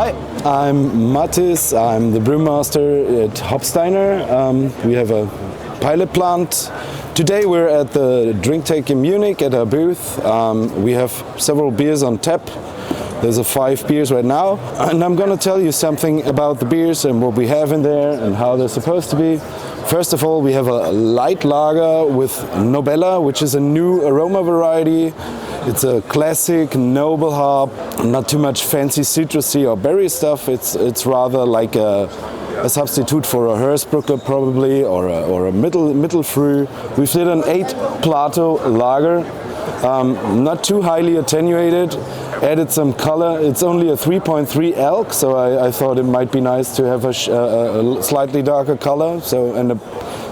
Hi, I'm Mathis. I'm the brewmaster at Hopsteiner. We have a pilot plant. Today we're at the Drinktec in Munich at our booth. We have several beers on tap. There's 5 beers right now, and I'm gonna tell you something about the beers and what we have in there and how they're supposed to be. First of all, we have a light lager with Nobella, which is a new aroma variety. It's a classic noble hop, not too much fancy citrusy or berry stuff. It's rather like a substitute for a Hersbrucker probably, or a middle fruit. We've did an 8 Plato lager, not too highly attenuated. Added some color. It's only a 3.3 elk, so I thought it might be nice to have a slightly darker color, and a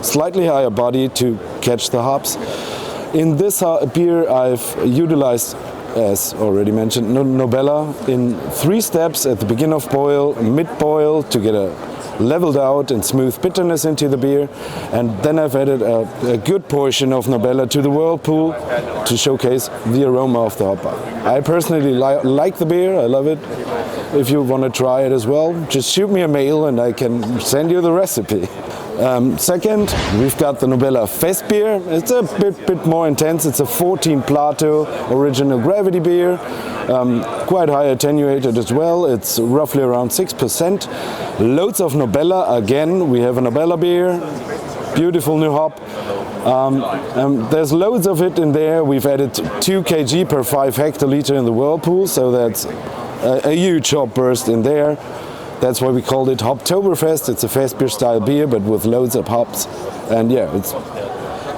slightly higher body to catch the hops. In this beer, I've utilized, as already mentioned, Nobella in 3 steps: at the beginning of boil, mid-boil, to get a leveled out and smooth bitterness into the beer, and then I've added a good portion of Nobella to the whirlpool to showcase the aroma of the hop. I personally like the beer, I love it. If you want to try it as well, just shoot me a mail and I can send you the recipe. Second, we've got the Nobella Fest beer. It's a bit more intense. It's a 14 Plato original gravity beer, quite high attenuated as well. It's roughly around 6%. Loads of Nobella. Again, we have a Nobella beer. Beautiful new hop. There's loads of it in there. We've added 2 kg per 5 hectoliter in the whirlpool, so that's a huge hop burst in there. That's why we called it Hoptoberfest. It's a fest beer style beer, but with loads of hops. And yeah, it's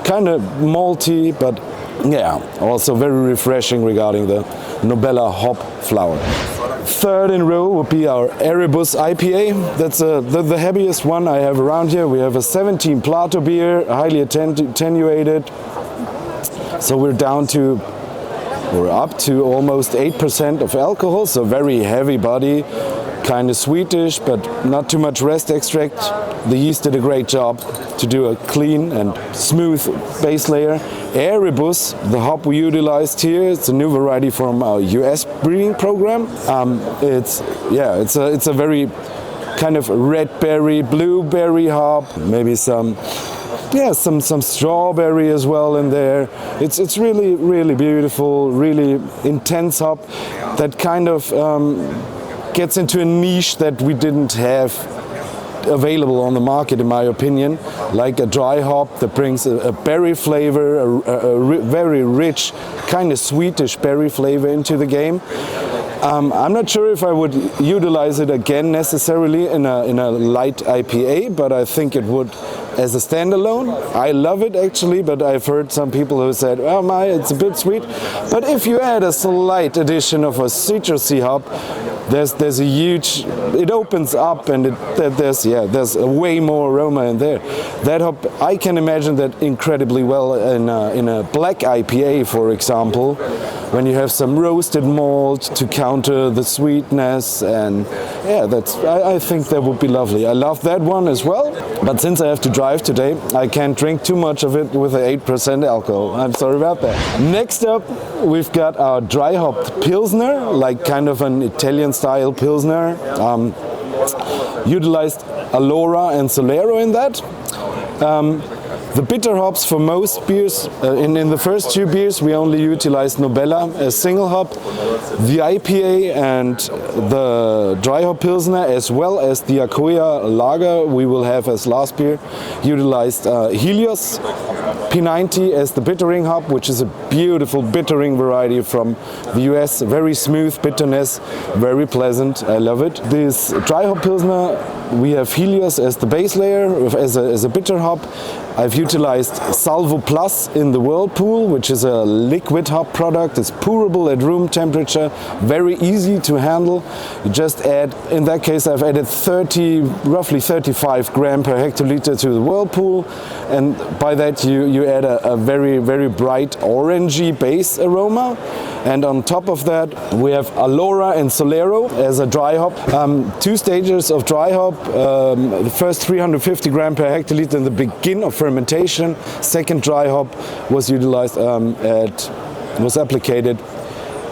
kind of malty, but yeah, also very refreshing regarding the Nobella hop flower. Third in row would be our Erebus IPA. That's the heaviest one I have around here. We have a 17 Plato beer, highly attenuated. So we're up to almost 8% of alcohol, so very heavy body. Kind of sweetish, but not too much rest extract. The yeast did a great job to do a clean and smooth base layer. Erebus, the hop we utilized here, it's a new variety from our US breeding program. It's a very kind of red berry, blueberry hop, maybe some strawberry as well in there. It's really beautiful, really intense hop that kind of gets into a niche that we didn't have available on the market, in my opinion, like a dry hop that brings a berry flavor, a very rich, kind of sweetish berry flavor into the game. I'm not sure if I would utilize it again necessarily in a light IPA, but I think it would as a standalone. I love it actually, but I've heard some people who said, oh my, it's a bit sweet. But if you add a slight addition of a citrusy hop, there's a huge, it opens up, and there's a way more aroma in there. That hop, I can imagine that incredibly well in a black IPA, for example, when you have some roasted malt to counter the sweetness, and yeah, I think that would be lovely. I love that one as well, but since I have to drive today, I can't drink too much of it with 8% alcohol. I'm sorry about that. Next up, we've got our dry hopped Pilsner, like kind of an Italian style Pilsner. Utilized Allora and Solero in that. The bitter hops for most beers, in the first 2 beers we only utilized Nobella as single hop. The IPA and the dry hop Pilsner, as well as the Akoya lager we will have as last beer, utilized Helios P90 as the bittering hop, which is a beautiful bittering variety from the US. Very smooth bitterness, very pleasant, I love it. This dry hop Pilsner, we have Helios as the base layer, as a bitter hop. I've utilized Salvo Plus in the whirlpool, which is a liquid hop product. It's pourable at room temperature, very easy to handle. You just add, in that case I've added roughly 35 gram per hectoliter to the whirlpool, and by that you add a very, very bright orangey base aroma. And on top of that we have Allora and Solero as a dry hop. 2 stages of dry hop. The first 350 gram per hectoliter in the beginning of fermentation. Second dry hop was utilized was applicated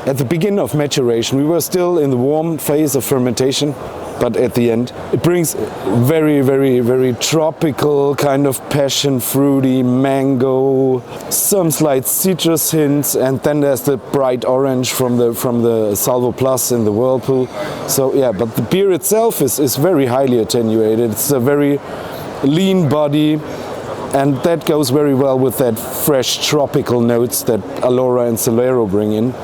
at the beginning of maturation. We were still in the warm phase of fermentation, but at the end it brings very, very, very tropical kind of passion fruity mango, some slight citrus hints, and then there's the bright orange from the Salvo Plus in the whirlpool. So yeah, but the beer itself is very highly attenuated. It's a very lean body, and that goes very well with that fresh tropical notes that Alora and Solero bring in.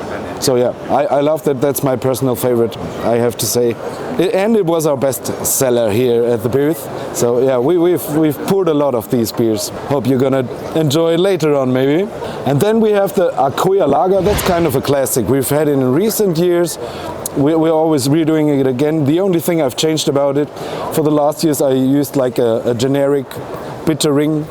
So yeah, I love that. That's my personal favorite, I have to say. And it was our best seller here at the booth. So yeah, we've poured a lot of these beers. Hope you're gonna enjoy it later on maybe. And then we have the Acoya Lager. That's kind of a classic. We've had it in recent years. We're always redoing it again. The only thing I've changed about it, for the last years I used like a generic bittering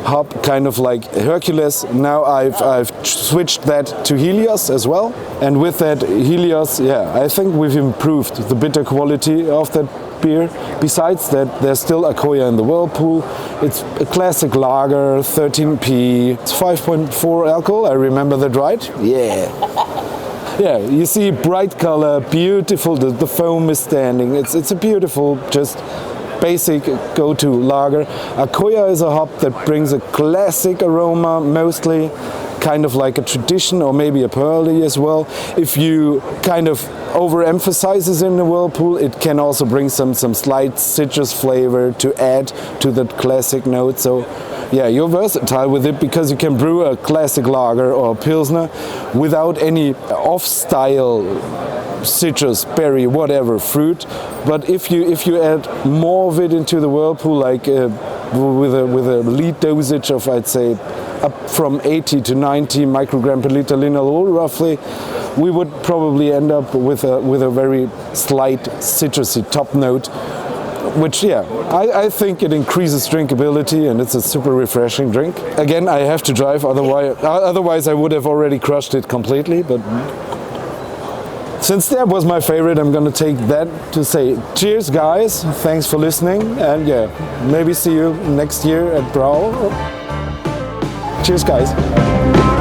hop, kind of like Hercules. Now I've switched that to Helios as well. And with that Helios, yeah, I think we've improved the bitter quality of that beer. Besides that, there's still Acoya in the whirlpool. It's a classic lager, 13p. It's 5.4 alcohol, I remember that right? Yeah. Yeah, you see bright color, beautiful, the foam is standing. It's a beautiful, just basic go-to lager. Acoya is a hop that brings a classic aroma, mostly kind of like a tradition or maybe a pearly as well. If you kind of overemphasize it in the whirlpool, it can also bring some slight citrus flavor to add to that classic note. So yeah, you're versatile with it because you can brew a classic lager or a pilsner without any off-style citrus, berry, whatever fruit. But if you add more of it into the whirlpool, like with a lead dosage of, I'd say, up from 80 to 90 microgram per liter linalool roughly, we would probably end up with a very slight citrusy top note, which yeah, I think it increases drinkability and it's a super refreshing drink. Again, I have to drive, otherwise I would have already crushed it completely, but since that was my favorite, I'm gonna take that to say cheers guys, thanks for listening, and yeah, maybe see you next year at Brau. Cheers guys.